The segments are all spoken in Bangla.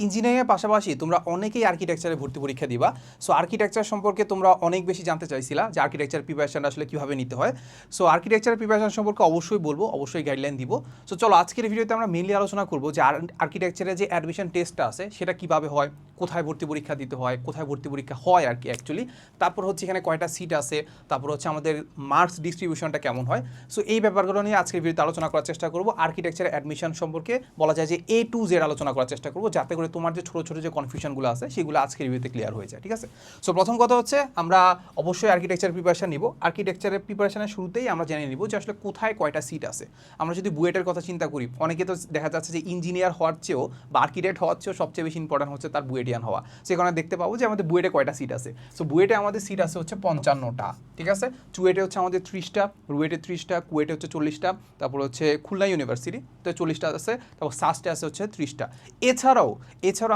ইঞ্জিনিয়ারিংয়ের পাশাপাশি তোমরা অনেকেই আর্কিটেকচারে ভর্তি পরীক্ষা দিবা। সো আর্কিটেকচার সম্পর্কে তোমরা অনেক বেশি জানতে চাইছিলা যে আর্কিটেকচার প্রিপারেশন আসলে কীভাবে নিতে হয়। সো আর্কিটেকচার প্রিপারেশন সম্পর্কে অবশ্যই বলবো, অবশ্যই গাইডলাইন দিব। সো চলো আজকের ভিডিওতে আমরা মেনলি আলোচনা করবো যে আর্কিটেকচারের যে অ্যাডমিশন টেস্টটা আছে সেটা কীভাবে হয়, কোথায় ভর্তি পরীক্ষা দিতে হয়, কোথায় ভর্তি পরীক্ষা হয় আর কি অ্যাকচুয়ালি, তারপর হচ্ছে এখানে কয়টা সিট আছে, তারপর হচ্ছে আমাদের মার্কস ডিস্ট্রিবিউশনটা কেমন হয়। সো এই ব্যাপারগুলো নিয়ে আজকের ভিডিওতে আলোচনা করার চেষ্টা করবো। আর্কিটেকচার অ্যাডমিশন সম্পর্কে বলা যায় যে A to Z আলোচনা করার চেষ্টা করবো, যাতে করে তোমার যে ছোটো ছোটো যে কনফিউশনগুলো আছে সেগুলো আজকের ভিডিওতে ক্লিয়ার হয়ে যায়। ঠিক আছে, সো প্রথম কথা হচ্ছে আমরা অবশ্যই আর্কিটেকচার প্রিপারেশন নিব। আর্কিটেকচারের প্রিপারেশনের শুরুতেই আমরা জেনে নিব যে আসলে কোথায় কয়টা সিট আছে। আমরা যদি বুয়েটের কথা চিন্তা করি, অনেকে তো দেখা যাচ্ছে যে ইঞ্জিনিয়ার হওয়ার চেয়েও বা আর্কিটেক্ট হওয়ার চেয়েও সবচেয়ে বেশি ইম্পর্টেন্ট হচ্ছে তার বুয়েটিয়ান হওয়া। সেখানে দেখতে পাবো যে আমাদের বুয়েটে কয়টা সিট আছে। সো বুয়েটে আমাদের সিট আছে হচ্ছে 55টা। ঠিক আছে, চুয়েটে হচ্ছে আমাদের 30টা, রুয়েটে 30টা, কুয়েটে হচ্ছে 40টা, তারপর হচ্ছে খুলনা ইউনিভার্সিটি তো 40টা আছে, তারপর সাস্টে আছে হচ্ছে 30টা। এছাড়াও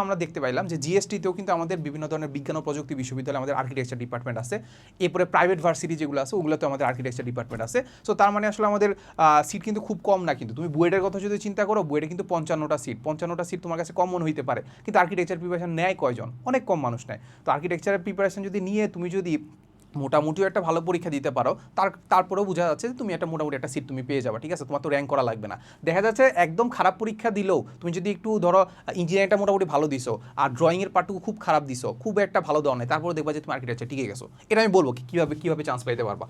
আমরা দেখতে পাইলাম যে জিএসটিতেও কিন্তু আমাদের বিভিন্ন ধরনের বিজ্ঞান ও প্রযুক্তি বিশ্ববিদ্যালয়ে আমাদের আর্কিটেকচার ডিপার্টমেন্ট আছে। এরপরে প্রাইভেট ভার্সিটি যেগুলো আছে ওগুলোতে আমাদের আর্কিটেকচার ডিপার্টমেন্ট আছে। সো তার মানে আসলে আমাদের সিট কিন্তু খুব কম না। কিন্তু তুমি বুয়েটের কথা যদি চিন্তা করো, বুয়েটে কিন্তু 55টা সিট। 55টা সিট তোমার কাছে কম মনে হইতে পারে, কিন্তু আর্কিটেকচার প্রিপারেশন নেয় কয়জন? অনেক কম মানুষ নেয়। তো আর্কিটেকচারের প্রিপারেশন যদি নিয়ে তুমি যদি মোটামুটিও একটা ভালো পরীক্ষা দিতে পারো, তারপরেও বোঝা যাচ্ছে যে তুমি একটা মোটামুটি একটা সিট তুমি পেয়ে যাবে। ঠিক আছে, তোমার তো র্যাঙ্ক করা লাগবে না। দেখা যাচ্ছে একদম খারাপ পরীক্ষা দিলেও তুমি যদি একটু ধরো ইঞ্জিনিয়ারিংটা মোটামুটি ভালো দিছো আর ড্রয়িংয়ের পার্টটুকু খুব খারাপ দিছো, খুব একটা ভালো দেওয়া নেই, তারপরে দেখবা যে তুমি আর্কিটেকচার টিকে গেছো। এটা আমি বলবো কীভাবে চান্স পাইতে পারবা।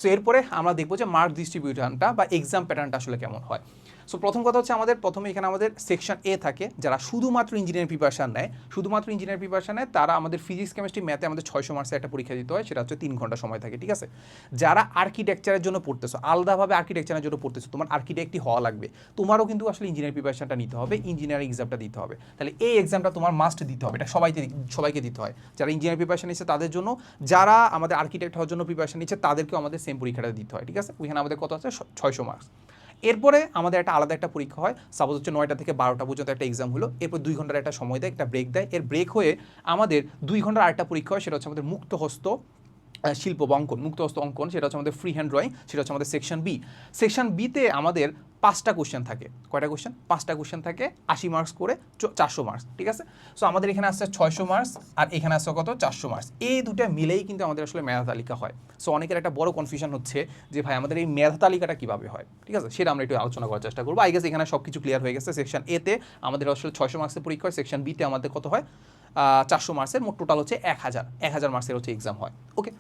সো এরপরে আমরা দেখবো যে মার্ক ডিস্ট্রিবিউশনটা বা এক্সাম প্যাটার্নটা আসলে কেমন হয়। সো প্রথম কথা হচ্ছে প্রথমে এখানে আমাদের সেকশন এ থাকে, যারা শুধুমাত্র ইঞ্জিনিয়ারিং প্রিপারেশন নেয়। তারা আমাদের ফিজিক্স কেমিস্ট্রি ম্যাথে আমাদের 600 মার্কসের একটা পরীক্ষা দিতে হয়, সেটা হচ্ছে 3 ঘন্টা সময় থাকে। ঠিক আছে, যারা আর্কিটেকচারের জন্য পড়তেছো, আলাদাভাবে আর্কিটেকচারের জন্য পড়তেছো, তোমার আর্কিটেক্টই হওয়া লাগবে, তোমারও কিন্তু আসলে ইঞ্জিনিয়ারিং প্রিপারেশনটা নিতে হবে, ইঞ্জিনিয়ারিং এক্সামটা দিতে হবে। তাহলে এই এক্সামটা তোমার মাস্ট দিতে হবে, এটা সবাইকে দিতে হয়। যারা ইঞ্জিনিয়ারিং প্রিপারেশন নিচ্ছে তাদের জন্য, যারা আমাদের আর্কিটেক্ট হওয়ার জন্য প্রিপারেশন নিচ্ছে তাদেরকেও আমাদের সেম পরীক্ষাটা দিতে হয়। ঠিক আছে, ওইখানে আমাদের কত আছে? 600 মার্কস। এরপরে আমাদের একটা আলাদা একটা পরীক্ষা হয়, সাপোজ হচ্ছে 9টা থেকে 12টা পর্যন্ত একটা এক্সাম হলো, এরপর 2 ঘন্টার একটা সময় দেয়, একটা ব্রেক দেয়। এর ব্রেক হয়ে আমাদের 2 ঘন্টার আরেকটা পরীক্ষা হয়, সেটা হচ্ছে আমাদের মুক্তহস্ত শিল্প বা অঙ্কন, মুক্তহস্ত অঙ্কন, সেটা হচ্ছে আমাদের ফ্রি হ্যান্ড ড্রয়িং, সেটা হচ্ছে আমাদের সেকশন বি। সেকশন বিতে আমাদের 5টা কোশ্চেন থাকে। কয়টা কোশ্চেন? 5টা কোশ্চেন থাকে, 80 মার্কস করে 400 মার্কস। ঠিক আছে, সো আমাদের এখানে আসছে 600 মার্কস আর এখানে আসছে কত? 400 মার্কস। এই দুটো মিলেই কিন্তু আমাদের আসলে মেধা তালিকা হয়। সো অনেকের একটা বড় কনফিউশন হচ্ছে যে ভাই আমাদের এই মেধা তালিকাটা কীভাবে হয়। ঠিক আছে, সেটা আমরা একটু আলোচনা করার চেষ্টা করবো। আই গেস এখানে সব কিছু ক্লিয়ার হয়ে গেছে। সেকশন এতে আমাদের আসলে 600 মার্কসের পরীক্ষা হয়, সেকশন বিতে আমাদের কত হয়? 400 মার্কসের, মোট টোটাল হচ্ছে 1000 মার্কসের হচ্ছে এক্সাম হয়। ওকে,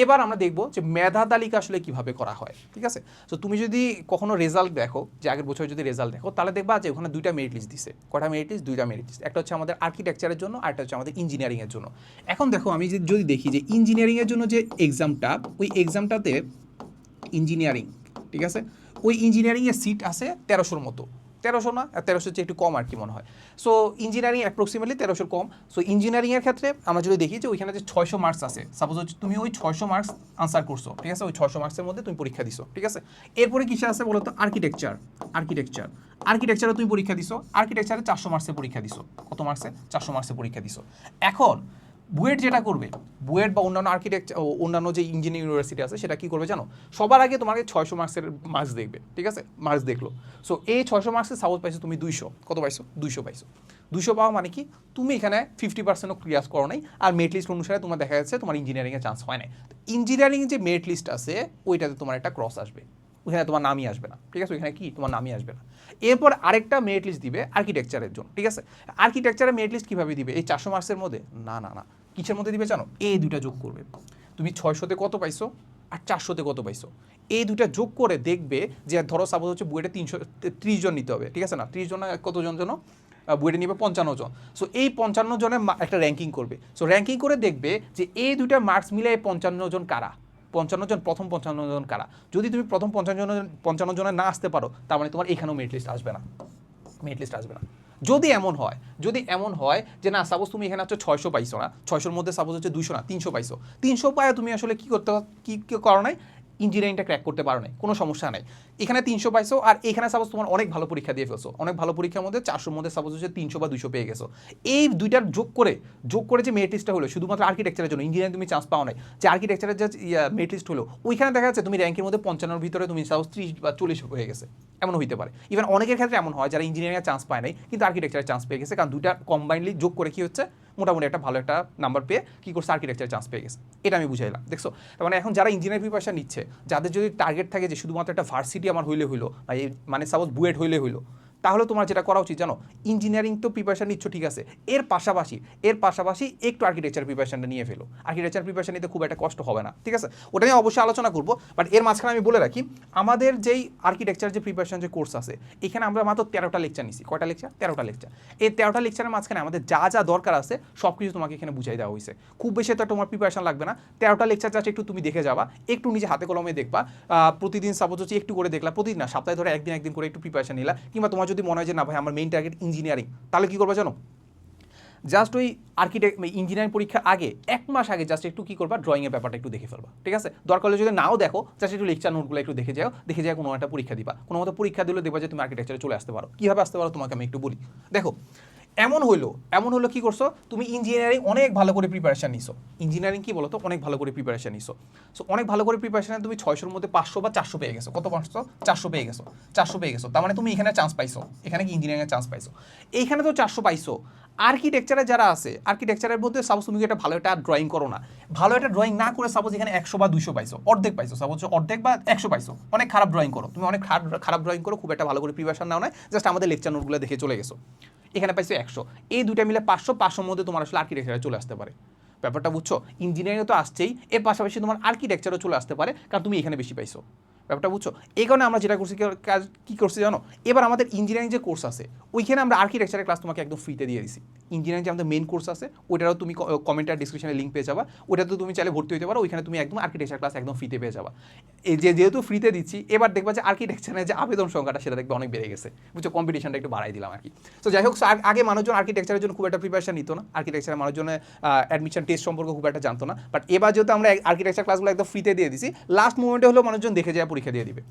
এবার আমরা দেখবো যে মেধা তালিকা আসলে কীভাবে করা হয়। ঠিক আছে, তো তুমি যদি কখনো রেজাল্ট দেখো, যে আগের বছর যদি রেজাল্ট দেখো, তাহলে দেখবা যে ওখানে 2টা মেরিট লিস্ট দিছে। কয়টা মেরিট লিস্ট? 2টা মেরিট লিস্ট। একটা হচ্ছে আমাদের আর্কিটেকচারের জন্য আর একটা হচ্ছে আমাদের ইঞ্জিনিয়ারিংয়ের জন্য। এখন দেখো আমি যদি দেখি যে ইঞ্জিনিয়ারিংয়ের জন্য যে এক্সামটা, ওই এক্সামটাতে ইঞ্জিনিয়ারিং, ঠিক আছে, ওই ইঞ্জিনিয়ারিংয়ের সিট আছে 1300-র মতো। 1300 না, 1300 চেয়ে একটু কম আর কি মনে হয়। সো ইঞ্জিনিয়ারিং অ্যাপ্রক্সিমেটলি 1300 কম। সো ইঞ্জিনিয়ারিংয়ের ক্ষেত্রে আমরা যদি দেখি যে ওইখানে যে 600 মার্কস আছে, সাপোজ হচ্ছে তুমি ওই 600 মার্কস আনসার করছো। ঠিক আছে, ওই 600 মার্কসের মধ্যে তুমি পরীক্ষা দিছো। ঠিক আছে, এরপরে কিসে আছে বলো তো? আর্কিটেকচারে তুমি পরীক্ষা দিছো, আর্কিটেকচারে 400 মার্কসের পরীক্ষা দিছো। কত মার্কসে? 400 মার্কসের পরীক্ষা দিছো। এখন বুয়েট যেটা করবে, বুয়েট বা অন্যান্য অন্যান্য যে ইঞ্জিনিয়ারিং ইউনিভার্সিটি আছে, সেটা কী করবে জানো? সবার আগে তোমাকে 600 মার্কসের মার্কস দেখবে। ঠিক আছে, মার্কস দেখলো। সো এই 600 মার্কসে সাপোজ পাইছো তুমি 200। কত পাইছো? 200 পাইছো। 200 পাওয়া মানে কি? তুমি এখানে 50%ও ক্লিয়ার করো নাই, আর মেরিট লিস্ট অনুসারে তোমার দেখা যাচ্ছে তোমার ইঞ্জিনিয়ারিংয়ের চান্স হয় নাই। ইঞ্জিনিয়ারিং যে মেরিট লিস্ট আছে ওইটাতে তোমার একটা ক্রস আসবে, ওইখানে তোমার নামই আসবে না। ঠিক আছে, ওইখানে কি তোমার নামই আসবে না। এরপর আরেকটা মেরিট লিস্ট দিবে আর্কিটেকচারের জন্য। ঠিক আছে, আর্কিটেকচারের মেরিট লিস্ট কীভাবে দিবে? এই 400 মার্কসের মধ্যে না, কিসের মধ্যে দিবে জানো? এই দুইটা যোগ করবে। তুমি 600-তে কত পাইছো আর 400-তে কত পাইছো, এই দুইটা যোগ করে দেখবে যে ধরো সাপোজ হচ্ছে বুয়েটে 330 জন নিতে হবে। ঠিক আছে না, 30 জন কতজন যেন বুয়েটে নিবে? 55 জন। সো এই 55 জনের একটা র্যাঙ্কিং করবে। সো র্যাঙ্কিং করে দেখবে যে এই দুইটা মার্কস মিলে 55 জন কারা, 55 জন, প্রথম 55 জন কারা। যদি তুমি প্রথম 55 জনে না আসতে পারো, তার মানে তোমার এখানেও মেরিট লিস্ট আসবে না, মেরিট লিস্ট আসবে না। যদি এমন হয় যে না, সাপোজ তুমি এখানে হচ্ছে 600 পাইছো না, 600-র মধ্যে সাপোজ হচ্ছে 200 না, 300 পাইছো, 300 পায় তুমি আসলে কী করতে, কী করো নাই, ইঞ্জিনিয়ারিংটা ক্র্যাক করতে পারো না, কোনো সমস্যা নাই। এখানে 300 পাইছো, আর এখানে সাপোজ তোমার অনেক ভালো পরীক্ষা দিয়ে ফেলছো, অনেক ভালো পরীক্ষার মধ্যে 400-র মধ্যে সাপোজ হচ্ছে 300 বা 200 পেয়ে গেছো। এই দুইটার যোগ করে যে মেরিট লিস্টটা হলো শুধুমাত্র আর্কিটেকচারের জন্য, ইঞ্জিনিয়ারিং তুমি চান্স পাও নাই, যে আর্কিটেকচারের যে মেরিট লিস্ট হলো ওইখানে দেখা যাচ্ছে তুমি র্যাঙ্কের মধ্যে 55-র ভিতরে তুমি সাপোজ 30 বা 40 হয়ে গেছে, এমন হইতে পারে। ইভেন অনেকের ক্ষেত্রে এমন হয় যারা ইঞ্জিনিয়ারিংয়ে চান্স পায় নাই কিন্তু আর্কিটেকচারে চান্স পেয়ে গেছে, কারণ দুইটা কম্বাইনলি যোগ করে কি হচ্ছে মোটামুটি একটা ভালো একটা নাম্বার পেয়ে কি করছে আর্কিটেকচারে চান্স পেয়ে গেছে। এটা আমি বুঝাইলাম, দেখছো? তার মানে এখন যারা ইঞ্জিনিয়ারিং প্রিপারেশন নিচ্ছে, যাদের যদি টার্গেট থাকে যে শুধুমাত্র একটা ভার্সিটি আমার হইলে হইলো, মানে সাপোজ বুয়েট হইলে হইলো, তাহলে তোমার যেটা করা উচিত জানো, ইঞ্জিনিয়ারিং তো প্রিপারেশন নিচ্ছ ঠিক আছে, এর পাশাপাশি একটু আর্কিটেকচার প্রিপারেশনটা নিয়ে ফেলো। আর্কিটেকচার প্রিপারেশন নিতে খুব একটা কষ্ট হবে না, ঠিক আছে? ওটা নিয়ে অবশ্যই আলোচনা করবো, বাট এর মাঝখানে আমি বলে রাখি আমাদের যেই আর্কিটেকচার যে প্রিপারেশন যে কোর্স আছে এখানে আমরা মাত্র 13টা লেকচার নিছি। কয়টা লেকচার? 13টা লেকচার। এই 13টা লেকচারের মাঝখানে আমাদের যা যা দরকার আছে সব কিছু তোমাকে এখানে বুঝাই দেওয়া হয়েছে। খুব বেশি তো তোমার প্রিপারেশন লাগবে না, 13টা লেকচার জাস্ট একটু তুমি দেখে যাবা, একটু নিজে হাতে কলমে দেখবা, প্রতিদিন সাপোজ হচ্ছে একটু করে দেখলা, প্রতিদিন না সপ্তাহে ধরে একদিন করে একটু প্রিপারেশন নিলা, কিংবা তোমার যদি মনে হয় যে না ভাই আমার মেইন টার্গেট ইঞ্জিনিয়ারিং, তাহলে কী করবা জানো, জাস্ট ওই ইঞ্জিনিয়ারিং পরীক্ষার আগে 1 মাস আগে জাস্ট একটু কী করবা, ড্রয়িংয়ের ব্যাপারটা একটু দেখে ফেলবা, ঠিক আছে? দরকার হলে যদি নাও দেখো জাস্ট একটু লেকচার নোটগুলো একটু দেখে যাও কোনো একটা পরীক্ষা দিবা, কোনো মতো পরীক্ষা দিলে দেখবা যে তুমি আর্কিটেকচারে চলে আসতে পারো। কীভাবে আসতে পারো তোমাকে আমি একটু বলি। দেখো এমন হলো কি করছো, তুমি ইঞ্জিনিয়ারিং অনেক ভালো করে প্রিপারেশন নিছো, ইঞ্জিনিয়ারিং কি বলো তো অনেক ভালো করে প্রিপারেশন নিছো। সো অনেক ভালো করে প্রিপারেশনে তুমি 600-র মধ্যে 500 বা 400 পেয়ে গেছো। কত 500? 400 পেয়ে গেছো। 400 পেয়ে গেছো, তার মানে তুমি এখানে চান্স পাইছো, এখানে কি ইঞ্জিনিয়ারিংয়ের চান্স পাইছো। এইখানে তো 400 পাইছো, আর্কিটেকচারে যারা আছে আর্কিটেকচারের মধ্যে সাপোজ তুমি একটা ভালো একটা ড্রয়িং করো না, ভালো একটা ড্রয়িং না করে সাপোজ এখানে 100 বা 200 পাইছো, অর্ধেক পাইছো, সাপোজ অর্ধেক বা 100 পাইছো, অনেক খারাপ ড্রয়িং করো তুমি, অনেক খারাপ ড্রয়িং করো, খুব একটা ভালো করে প্রিপারেশন নাও না, জাস্ট আমাদের লেকচার নোটগুলো দেখে চলে গেছো, এখানে পাইছো 100, এই দুইটা মিলে 500-500-র মধ্যে তোমার আসলে আর্কিটেকচারে চলে আসতে পারে। ব্যাপারটা বুঝছো? ইঞ্জিনিয়ারিং তো আসছেই, এর পাশাপাশি তোমার আর্কিটেকচারও চলে আসতে পারে, কারণ তুমি এখানে বেশি পাইছো। ব্যাপারটা বুঝছো? এই কারণে আমরা যেটা করছি, কাজ কী করছি জানো, এবার আমাদের ইঞ্জিনিয়ারিং যে কোর্স আছে ওইখানে আমরা আর্কিটেকচারের ক্লাস তোমাকে একদম ফ্রিতে দিয়ে দিছি। ইঞ্জিনিয়ারিং যে আমাদের মেন কোর্স আছে ওইটারও তুমি কমেন্ট আর ডিসক্রিপশনে লিঙ্ক পেয়ে যাবা, ওইটাতে তুমি চাইলে ভর্তি হতে পারো, ওইখানে তুমি একদম আর্কিটেকচার ক্লাস একদম ফ্রিতে পেয়ে যাবা। এই যেহেতু ফ্রিতে দিচ্ছি, এবার দেখবা যে আর্কিটেকচারের যে আবেদন সংখ্যাটা সেটা দেখবে অনেক বেড়ে গেছে, বুঝছো? কম্পিটিশনটা একটু বাড়াই দিলাম আর কি। তো যাই হোক, আগে মানুষজন আর্কিটেকচারের জন্য খুব একটা প্রিপারেশন নিত না, আর্কিটেকচারের মানুষজনের অ্যাডমিশন টেস্ট সম্পর্কে খুব একটা জানতো না, বাট এবার যেহেতু আমরা আর্কিটেকচার ক্লাসগুলো একদম ফ্রিতে দিয়ে দিছি, লাস্ট মোমেন্টে হলেও মানুষজন দেখে যায় পরীক্ষা দিয়ে দিবে।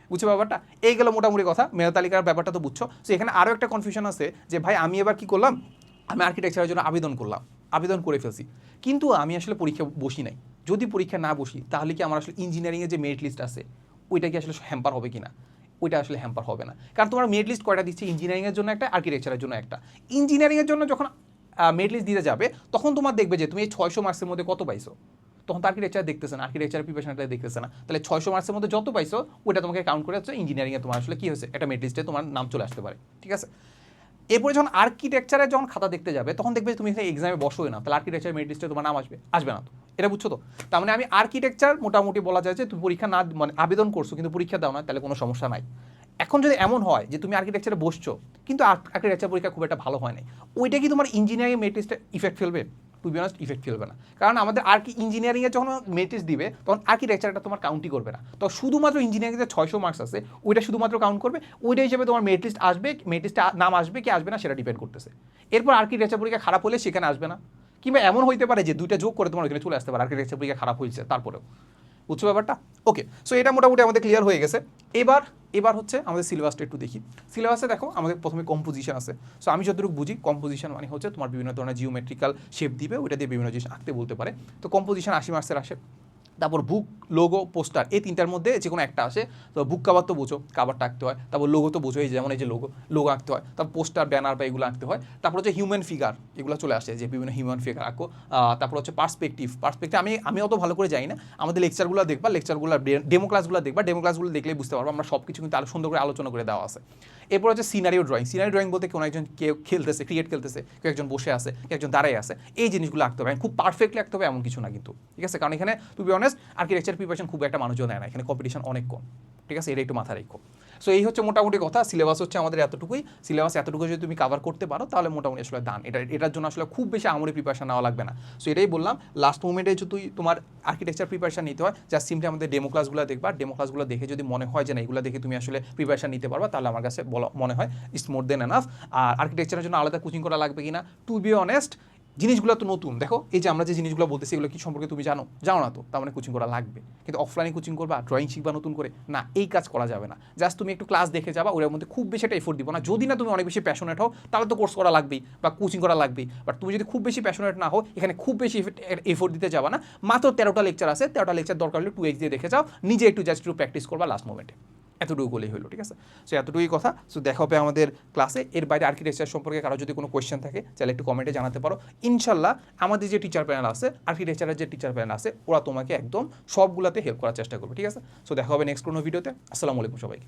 বুঝছো ব্যাপারটা? এই গেল মোটামুটি কথা, মেধা তালিকার ব্যাপারটা তো বুঝছো। সো এখানে আরও একটা কনফিউশন আছে যে ভাই আমি এবার কি করলাম, আমি আর্কিটেকচারের জন্য আবেদন করে ফেলছি, কিন্তু আমি আসলে পরীক্ষা বসি নাই। যদি পরীক্ষা না বসি তাহলে কি আমার আসলে ইঞ্জিনিয়ারিংয়ের যে মেরিট লিস্ট আছে ওইটা কি আসলে হ্যাম্পার হবে কিনা? ওইটা আসলে হ্যাম্পার হবে না, কারণ তোমার মেরিট লিস্ট কয়টা দিচ্ছে, ইঞ্জিনিয়ারিংয়ের জন্য একটা, আর্কিটেকচারের জন্য একটা। ইঞ্জিনিয়ারিংয়ের জন্য যখন মেরিট লিস্ট দিতে যাবে তখন তোমার দেখবে যে তুমি এই 600 মার্কসের মধ্যে কত পাইছো, তখন তো আর্কিটেকচার দেখতেছে না, আর্কিটেকচার প্রিপারেশনটা দেখতেছে না, তাহলে 600 মার্কসের মধ্যে যত পাইছো ওইটা তোমাকে কাউন্ট করে হচ্ছে ইঞ্জিনিয়ারিংয়ে তোমার আসলে কী হয়েছে, একটা মেরিট লিস্টে তোমার নাম চলে আসতে পারে, ঠিক আছে? এরপরে যখন আর্কিটেকচারে যখন খাতা দেখতে যাবে তখন দেখবে তুমি এখানে এক্সামে বসোই না, তাহলে আর্কিটেকচার মেরিট লিস্টে তোমার নাম আসবে না তো, এটা বুঝছো তো? তার মানে আমি আর্কিটেকচার মোটামুটি বলা যায় যে তুমি পরীক্ষা না মানে আবেদন করছো কিন্তু পরীক্ষা দাও না, তাহলে কোনো সমস্যা নাই। এখন যদি এমন হয় যে তুমি আর্কিটেকচারে বসছো কিন্তু আর্কিটেকচার পরীক্ষা খুব একটা ভালো হয় নাই, ওইটা কি তোমার ইঞ্জিনিয়ারিং মেরিট লিস্টে ইফেক্ট ফেলবে? টু বি অনেস্ট ইফেক্ট ফেলবে না, কারণ আমাদের ইঞ্জিনিয়ারিংয়ে যখন মেরিট লিস্ট দিবে তখন আর্কিটেকচারটা তোমার কাউন্টই করবে না, তো শুধুমাত্র ইঞ্জিনিয়ারিং যে 600 মার্কস আছে ওইটা শুধুমাত্র কাউন্ট করবে, ওইটা হিসেবে তোমার মেরিট লিস্ট আসবে, মেরিট লিস্টে নাম আসবে কি আসবে না সেটা ডিপেন্ড করতেছে। এরপর আর্কিটেকচার পরীক্ষা খারাপ হলে সেখানে আসবে না, কিংবা এমন হইতে পারে যে দুইটা যোগ করে তোমার ওইখানে চলে আসতে পারে, আর্কিটেকচার পরীক্ষা খারাপ হয়েছে তারপরেও। বুঝছো ব্যাপারটা? ওকে, সো এটা মোটামুটি আমাদের ক্লিয়ার হয়ে গেছে। এবার হচ্ছে আমাদের সিলেবাসটা একটু দেখি। সিলেবাসে দেখো আমাদের প্রথমে কম্পোজিশন আছে। সো আমি যতটুকু বুঝি কম্পোজিশন মানে হচ্ছে তোমার বিভিন্ন ধরনের জিওমেট্রিক্যাল শেপ দিবে, ওইটা দিয়ে বিভিন্ন জিনিস আঁকতে বলতে পারে। তো কম্পোজিশন 80 মার্কসের আসে। তারপর বুক, লোগো, পোস্টার, এই তিনটার মধ্যে যে কোনো একটা আসে। তো বুক কাভার তো বোঝো, কাভারটা আঁকতে হয়। তারপর লোগো তো বোঝো, এই যেমন এই যে লোগো আঁকতে হয়। তারপর পোস্টার, ব্যানার বা এগুলো আঁকতে হয়। তারপর হচ্ছে হিউম্যান ফিগার, এগুলো চলে আসে যে বিভিন্ন হিউম্যান ফিগার আঁকো। তারপর হচ্ছে পার্সপেক্টিভ আমি অত ভালো করে জানি না, আমাদের লেকচারগুলো দেখবা, ডেমো ক্লাসগুলো দেখবা, ডেমো ক্লাসগুলো দেখলেই বুঝতে পারবো, আমরা সব কিছু কিন্তু আরও সুন্দর করে আলোচনা করে দেওয়া আছে। এরপর হচ্ছে সিনারিও ড্রয়িং বলতে কোনো একজন কেউ খেলতেছে, ক্রিকেট খেলতেছে, কেউ একজন বসে আছে, কেউ একজন দাঁড়ায় আছে, এই জিনিসগুলো আঁকতে হবে। খুব পারফেক্টলি আঁকতে হবে এমন কিছু না কিন্তু, ঠিক আছে? কারণ এখানে to be honest architecture preparation খুব একটা মানুষজন নেয় না, এখানে কম্পিটিশন অনেক কম, ঠিক আছে? এটা একটু মাথায় রেখো। সো এই হচ্ছে মোটামুটি কথা। সিলেবাস হচ্ছে আমাদের এতটুকুই। সিলেবাস এতটুকু যদি তুমি কভার করতে পারো তাহলে মোটামুটি আসলে দান, এটার জন্য আসলে খুব বেশি আমরি প্রিপারেশন নেওয়া লাগবে না। সো এটাই বললাম, লাস্ট মোমেন্টে যদি তোমার আর্কিটেকচার প্রিপারেশন নিতে হয়, জাস্ট সিম্পলি আমাদের ডেমো ক্লাসগুলো দেখবা, ডেমো ক্লাসগুলো দেখে যদি মনে হয় যে না এগুলো দেখে তুমি আসলে প্রিপারেশন নিতে পারবা, তাহলে আমার কাছে মনে হয় ইটস মোর দেন এনাফ। আর আর্কিটেকচারের জন্য আলাদা কোচিং করা লাগবে কিনা, টু বি অনেস্ট জিনিসগুলো তো নতুন। দেখো এই যে আমরা যে জিনিসগুলো বলতেছি এগুলো কি সম্পর্কে তুমি জানো না তো, তার মানে কোচিং করা লাগবে। কিন্তু অফলাইনে কোচিং করবা, ড্রয়িং শিখবা নতুন করে, না, এই কাজ করা যাবে না। জাস্ট তুমি একটু ক্লাস দেখে যাবা, ওর মধ্যে খুব বেশি একটা এফোর্ট দিব না। যদি না তুমি অনেক বেশি প্যাশনেট হও তাহলে তো কোর্স করা লাগবেই বা কোচিং করা লাগবেই। বাট তুমি যদি খুব বেশি প্যাশনেট না হও, এখানে খুব বেশি এফোর্ট দিতে যাবা না। মাত্র 13টা লেকচার আছে, 13টা লেকচার দরকার হলে 2x দিয়ে দেখে যাও, নিজে একটু জাস্ট একটু প্র্যাকটিস করবা লাস্ট মোমেন্টে। এতটুকু বলেই হলো, ঠিক আছে? সো এতটুকুই কথা। সো দেখা হবে আমাদের ক্লাসে। এর বাইরে আর্কিটেকচার সম্পর্কে কারো যদি কোনো কোয়েশ্চেন থাকে তাহলে একটু কমেন্টে জানাতে পারো। ইনশাল্লাহ আমাদের যে টিচার প্যানেল আছে, আর্কিটেকচারের যে টিচার প্যানেল আছে, ওরা তোমাকে একদম সবগুলাতে হেল্প করার চেষ্টা করবে, ঠিক আছে? সো দেখা হবে নেক্সট কোনো ভিডিওতে। আসসালামু আলাইকুম সবাইকে।